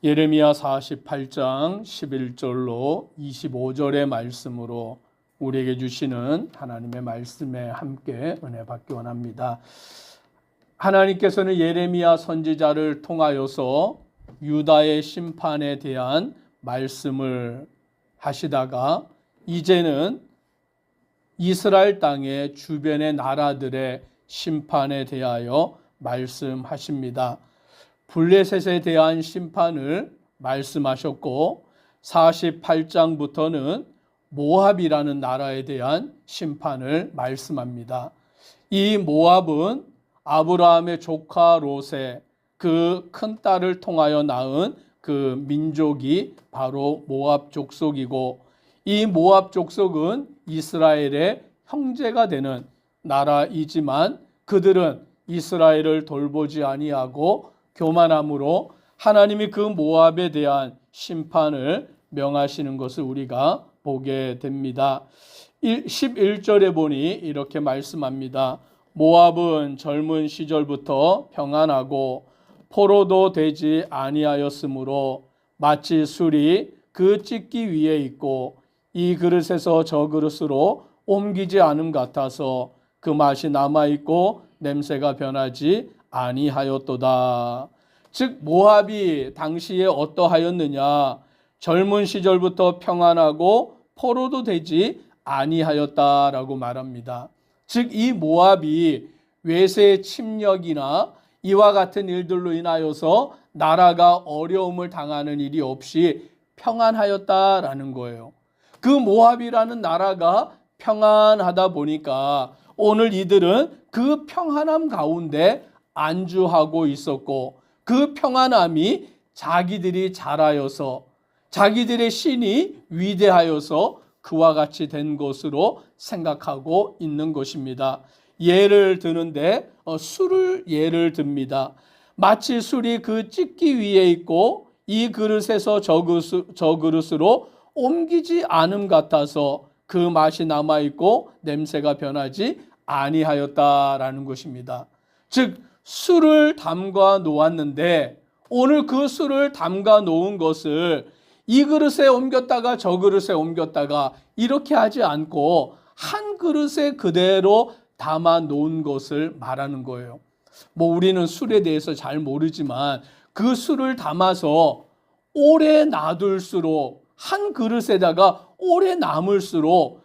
예레미야 48장 11절로 25절의 말씀으로 우리에게 주시는 하나님의 말씀에 함께 은혜 받기 원합니다. 하나님께서는 예레미야 선지자를 통하여서 유다의 심판에 대한 말씀을 하시다가 이제는 이스라엘 땅의 주변의 나라들의 심판에 대하여 말씀하십니다. 블레셋에 대한 심판을 말씀하셨고 48장부터는 모압이라는 나라에 대한 심판을 말씀합니다. 이 모압은 아브라함의 조카 롯의 그 큰딸을 통하여 낳은 그 민족이 바로 모압 족속이고, 이 모압 족속은 이스라엘의 형제가 되는 나라이지만 그들은 이스라엘을 돌보지 아니하고 교만함으로 하나님이 그 모압에 대한 심판을 명하시는 것을 우리가 보게 됩니다. 11절에 보니 이렇게 말씀합니다. 모압은 젊은 시절부터 평안하고 포로도 되지 아니하였으므로 마치 술이 그 찢기 위에 있고 이 그릇에서 저 그릇으로 옮기지 않음 같아서 그 맛이 남아있고 냄새가 변하지 아니하였도다. 즉 모압이 당시에 어떠하였느냐? 젊은 시절부터 평안하고 포로도 되지 아니하였다라고 말합니다. 즉 이 모압이 외세 침략이나 이와 같은 일들로 인하여서 나라가 어려움을 당하는 일이 없이 평안하였다라는 거예요. 그 모압이라는 나라가 평안하다 보니까 오늘 이들은 그 평안함 가운데 안주하고 있었고, 그 평안함이 자기들이 잘하여서 자기들의 신이 위대하여서 그와 같이 된 것으로 생각하고 있는 것입니다. 예를 드는데 술을 예를 듭니다. 마치 술이 그 찢기 위에 있고 이 그릇에서 저 그릇으로 옮기지 않음 같아서 그 맛이 남아있고 냄새가 변하지 아니하였다라는 것입니다. 즉 술을 담가 놓았는데 오늘 그 술을 담가 놓은 것을 이 그릇에 옮겼다가 저 그릇에 옮겼다가 이렇게 하지 않고 한 그릇에 그대로 담아 놓은 것을 말하는 거예요. 우리는 술에 대해서 잘 모르지만 그 술을 담아서 오래 놔둘수록 한 그릇에다가 오래 남을수록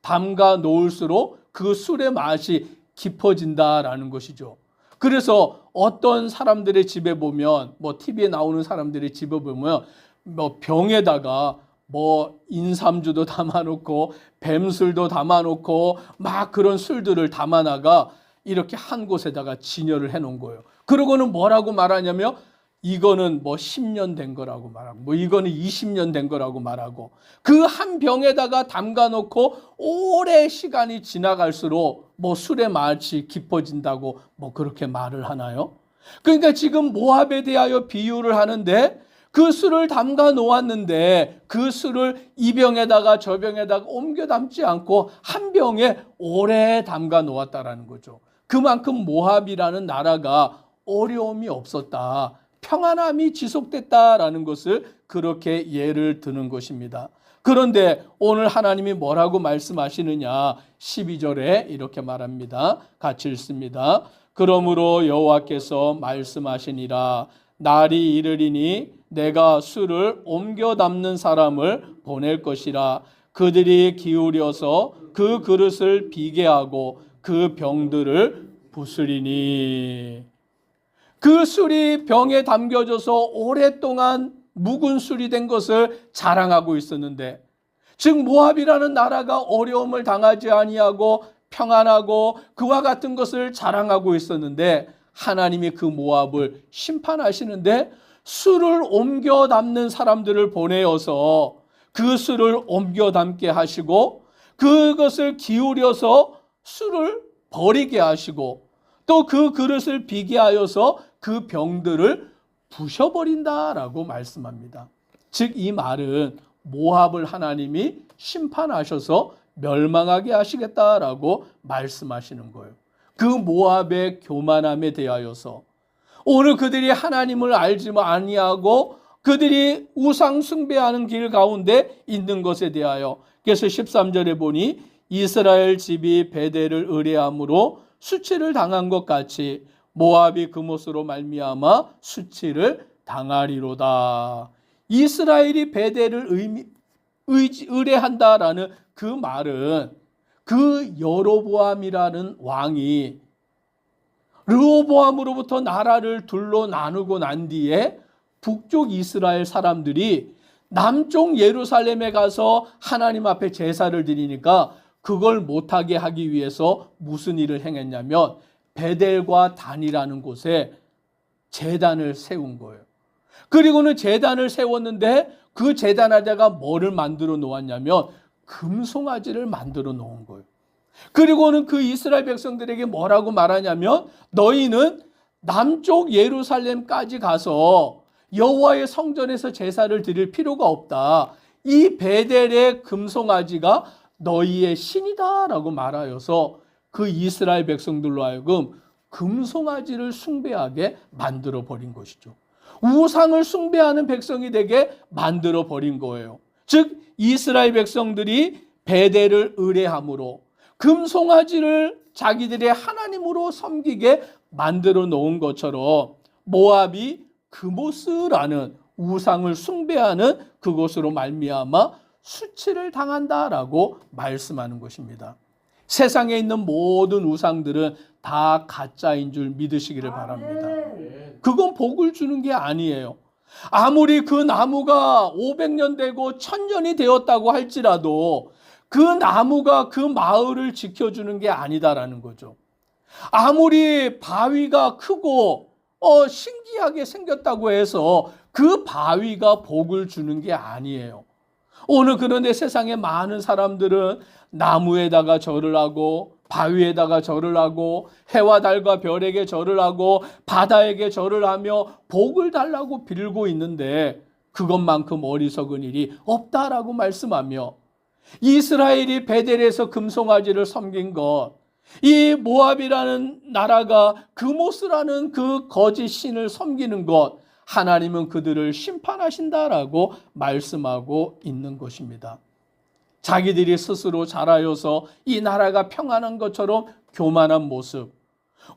담가 놓을수록 그 술의 맛이 깊어진다라는 것이죠. 그래서 어떤 사람들의 집에 보면 TV에 나오는 사람들의 집에 보면 병에다가 인삼주도 담아놓고 뱀술도 담아놓고 막 그런 술들을 담아나가 이렇게 한 곳에다가 진열을 해놓은 거예요. 그러고는 뭐라고 말하냐면 이거는 10년 된 거라고 말하고 이거는 20년 된 거라고 말하고 그 한 병에다가 담가놓고 오래 시간이 지나갈수록 술의 맛이 깊어진다고 그렇게 말을 하나요? 그러니까 지금 모압에 대하여 비유를 하는데 그 술을 담가 놓았는데 그 술을 이 병에다가 저 병에다가 옮겨 담지 않고 한 병에 오래 담가 놓았다라는 거죠. 그만큼 모압이라는 나라가 어려움이 없었다, 평안함이 지속됐다라는 것을 그렇게 예를 드는 것입니다. 그런데 오늘 하나님이 뭐라고 말씀하시느냐? 12절에 이렇게 말합니다. 같이 읽습니다. 그러므로 여호와께서 말씀하시니라. 날이 이르리니 내가 술을 옮겨 담는 사람을 보낼 것이라. 그들이 기울여서 그 그릇을 비게 하고 그 병들을 부수리니. 그 술이 병에 담겨져서 오랫동안 묵은 술이 된 것을 자랑하고 있었는데, 즉 모압이라는 나라가 어려움을 당하지 아니하고 평안하고 그와 같은 것을 자랑하고 있었는데 하나님이 그 모압을 심판하시는데 술을 옮겨 담는 사람들을 보내어서 그 술을 옮겨 담게 하시고 그것을 기울여서 술을 버리게 하시고 또 그 그릇을 비게 하여서 그 병들을 부셔버린다라고 말씀합니다. 즉 이 말은 모압을 하나님이 심판하셔서 멸망하게 하시겠다라고 말씀하시는 거예요. 그 모압의 교만함에 대하여서 오늘 그들이 하나님을 알지 아니하고 그들이 우상 숭배하는 길 가운데 있는 것에 대하여, 그래서 13절에 보니 이스라엘 집이 베델을 의뢰함으로 수치를 당한 것 같이 모압이 그못으로 말미암아 수치를 당하리로다. 이스라엘이 베델을 의뢰한다라는 그 말은 그 여로보암이라는 왕이 르호보암으로부터 나라를 둘로 나누고 난 뒤에 북쪽 이스라엘 사람들이 남쪽 예루살렘에 가서 하나님 앞에 제사를 드리니까 그걸 못하게 하기 위해서 무슨 일을 행했냐면 베델과 단이라는 곳에 제단을 세운 거예요. 그리고는 제단을 세웠는데 그 제단에다가 뭐를 만들어 놓았냐면 금송아지를 만들어 놓은 거예요. 그리고는 그 이스라엘 백성들에게 뭐라고 말하냐면 너희는 남쪽 예루살렘까지 가서 여호와의 성전에서 제사를 드릴 필요가 없다. 이 베델의 금송아지가 너희의 신이다라고 말하여서 그 이스라엘 백성들로 하여금 금송아지를 숭배하게 만들어 버린 것이죠. 우상을 숭배하는 백성이 되게 만들어 버린 거예요. 즉 이스라엘 백성들이 베델을 의뢰함으로 금송아지를 자기들의 하나님으로 섬기게 만들어 놓은 것처럼 모압이 그모스라는 우상을 숭배하는 그곳으로 말미암아 수치를 당한다라고 말씀하는 것입니다. 세상에 있는 모든 우상들은 다 가짜인 줄 믿으시기를 바랍니다. 그건 복을 주는 게 아니에요. 아무리 그 나무가 500년 되고 1000년이 되었다고 할지라도 그 나무가 그 마을을 지켜주는 게 아니다라는 거죠. 아무리 바위가 크고 신기하게 생겼다고 해서 그 바위가 복을 주는 게 아니에요. 오늘 그런데 세상에 많은 사람들은 나무에다가 절을 하고 바위에다가 절을 하고 해와 달과 별에게 절을 하고 바다에게 절을 하며 복을 달라고 빌고 있는데 그것만큼 어리석은 일이 없다라고 말씀하며 이스라엘이 베델에서 금송아지를 섬긴 것, 이 모압이라는 나라가 그모스라는 그 거짓 신을 섬기는 것, 하나님은 그들을 심판하신다라고 말씀하고 있는 것입니다. 자기들이 스스로 잘하여서 이 나라가 평안한 것처럼 교만한 모습,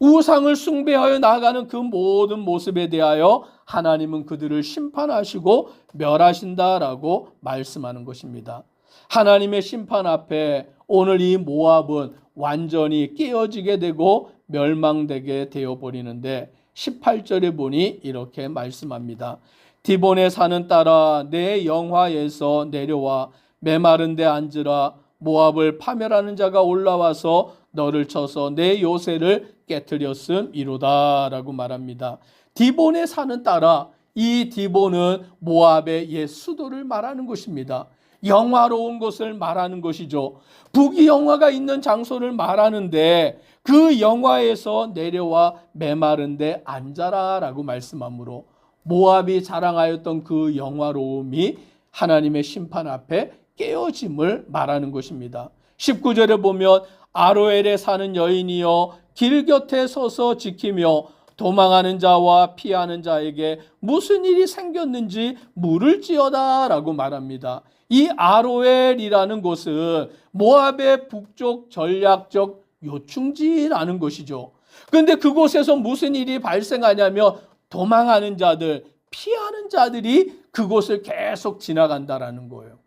우상을 숭배하여 나아가는 그 모든 모습에 대하여 하나님은 그들을 심판하시고 멸하신다라고 말씀하는 것입니다. 하나님의 심판 앞에 오늘 이 모압은 완전히 깨어지게 되고 멸망되게 되어버리는데 18절에 보니 이렇게 말씀합니다. 디본에 사는 딸아 내 영화에서 내려와 메마른 데 앉으라. 모압을 파멸하는 자가 올라와서 너를 쳐서 내 요새를 깨뜨렸음이로다 라고 말합니다. 디본에 사는 딸아, 이 디본은 모압의 옛 수도를 말하는 것입니다. 영화로운 곳을 말하는 것이죠. 부귀영화가 있는 장소를 말하는데 그 영화에서 내려와 메마른 데 앉아라 라고 말씀하므로 모압이 자랑하였던 그 영화로움이 하나님의 심판 앞에 깨어짐을 말하는 것입니다. 19절에 보면 아로엘에 사는 여인이여 길 곁에 서서 지키며 도망하는 자와 피하는 자에게 무슨 일이 생겼는지 물을지어다 라고 말합니다. 이 아로엘이라는 곳은 모압의 북쪽 전략적 요충지라는 것이죠. 그런데 그곳에서 무슨 일이 발생하냐면 도망하는 자들, 피하는 자들이 그곳을 계속 지나간다라는 거예요.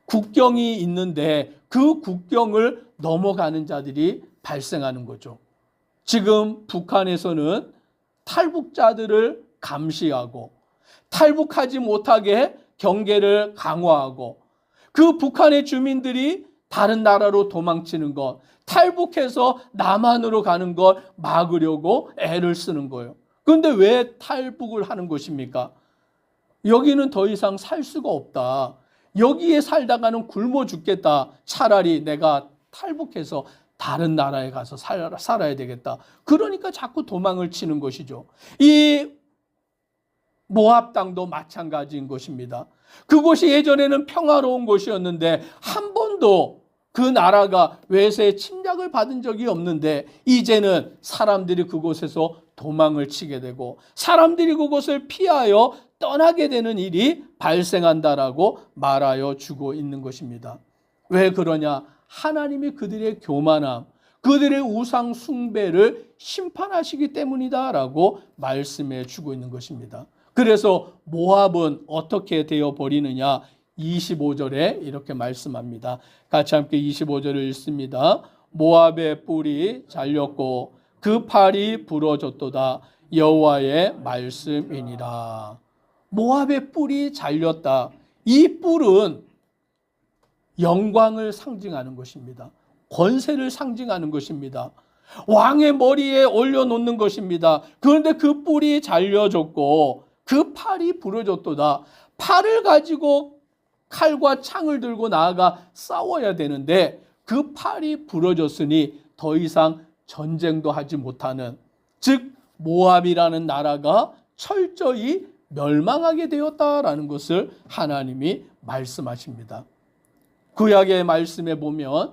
국경이 있는데 그 국경을 넘어가는 자들이 발생하는 거죠. 지금 북한에서는 탈북자들을 감시하고 탈북하지 못하게 경계를 강화하고 그 북한의 주민들이 다른 나라로 도망치는 것, 탈북해서 남한으로 가는 걸 막으려고 애를 쓰는 거예요. 그런데 왜 탈북을 하는 것입니까? 여기는 더 이상 살 수가 없다. 여기에 살다가는 굶어 죽겠다. 차라리 내가 탈북해서 다른 나라에 가서 살아야 되겠다. 그러니까 자꾸 도망을 치는 것이죠. 이 모압 땅도 마찬가지인 것입니다. 그곳이 예전에는 평화로운 곳이었는데 한 번도 그 나라가 외세의 침략을 받은 적이 없는데 이제는 사람들이 그곳에서 도망을 치게 되고 사람들이 그곳을 피하여 떠나게 되는 일이 발생한다라고 말하여 주고 있는 것입니다. 왜 그러냐? 하나님이 그들의 교만함, 그들의 우상 숭배를 심판하시기 때문이다라고 말씀해 주고 있는 것입니다. 그래서 모압은 어떻게 되어 버리느냐? 25절에 이렇게 말씀합니다. 같이 함께 25절을 읽습니다. 모압의 뿔이 잘렸고 그 팔이 부러졌도다. 여호와의 말씀이니라. 모압의 뿔이 잘렸다. 이 뿔은 영광을 상징하는 것입니다. 권세를 상징하는 것입니다. 왕의 머리에 올려놓는 것입니다. 그런데 그 뿔이 잘려졌고 그 팔이 부러졌도다. 팔을 가지고 칼과 창을 들고 나아가 싸워야 되는데 그 팔이 부러졌으니 더 이상 전쟁도 하지 못하는, 즉 모압이라는 나라가 철저히 멸망하게 되었다라는 것을 하나님이 말씀하십니다. 구약의 말씀에 보면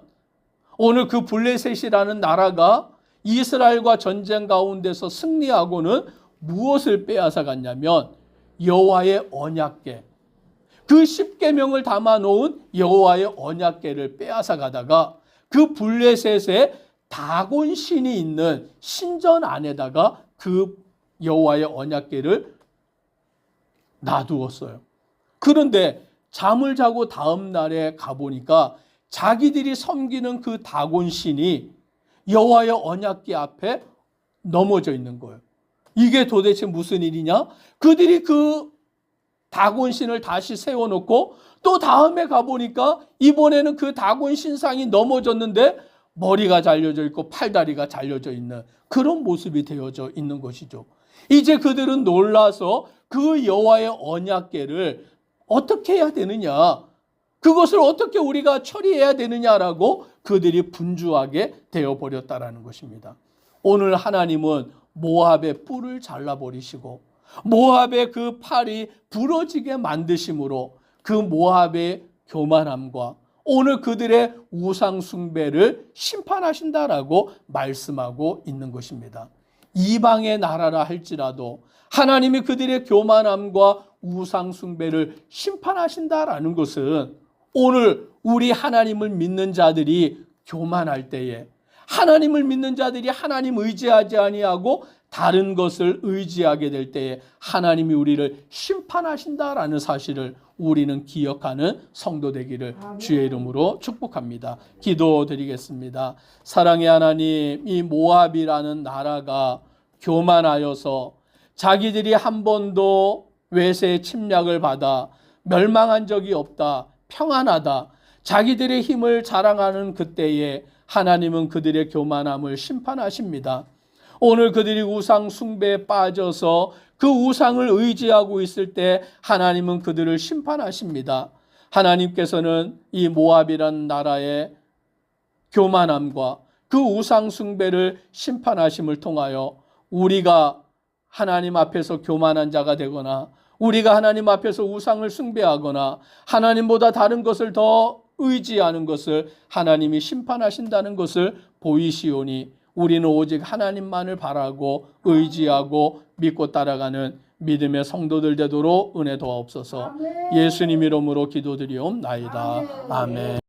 오늘 그 블레셋이라는 나라가 이스라엘과 전쟁 가운데서 승리하고는 무엇을 빼앗아 갔냐면 여호와의 언약궤, 그 십계명을 담아놓은 여호와의 언약궤를 빼앗아 가다가 그 블레셋의 다곤 신이 있는 신전 안에다가 그 여호와의 언약궤를 놔두었어요. 그런데 잠을 자고 다음 날에 가보니까 자기들이 섬기는 그 다곤 신이 여호와의 언약궤 앞에 넘어져 있는 거예요. 이게 도대체 무슨 일이냐? 그들이 그 다곤 신을 다시 세워놓고 또 다음에 가보니까 이번에는 그 다곤 신상이 넘어졌는데 머리가 잘려져 있고 팔다리가 잘려져 있는 그런 모습이 되어져 있는 것이죠. 이제 그들은 놀라서 그 여호와의 언약궤를 어떻게 해야 되느냐, 그것을 어떻게 우리가 처리해야 되느냐라고 그들이 분주하게 되어버렸다라는 것입니다. 오늘 하나님은 모압의 뿔을 잘라버리시고 모압의 그 팔이 부러지게 만드심으로 그 모압의 교만함과 오늘 그들의 우상 숭배를 심판하신다라고 말씀하고 있는 것입니다. 이방의 나라라 할지라도 하나님이 그들의 교만함과 우상 숭배를 심판하신다라는 것은 오늘 우리 하나님을 믿는 자들이 교만할 때에, 하나님을 믿는 자들이 하나님 의지하지 아니하고 다른 것을 의지하게 될 때에 하나님이 우리를 심판하신다라는 사실을 우리는 기억하는 성도 되기를 주의 이름으로 축복합니다. 기도드리겠습니다. 사랑의 하나님, 이 모압이라는 나라가 교만하여서 자기들이 한 번도 외세의 침략을 받아 멸망한 적이 없다, 평안하다, 자기들의 힘을 자랑하는 그때에 하나님은 그들의 교만함을 심판하십니다. 오늘 그들이 우상 숭배에 빠져서 그 우상을 의지하고 있을 때 하나님은 그들을 심판하십니다. 하나님께서는 이 모압이라는 나라의 교만함과 그 우상 숭배를 심판하심을 통하여 우리가 하나님 앞에서 교만한 자가 되거나 우리가 하나님 앞에서 우상을 숭배하거나 하나님보다 다른 것을 더 의지하는 것을 하나님이 심판하신다는 것을 보이시오니 우리는 오직 하나님만을 바라고 의지하고 믿고 따라가는 믿음의 성도들 되도록 은혜 도하옵소서. 예수님 이름으로 기도드리옵나이다. 아멘.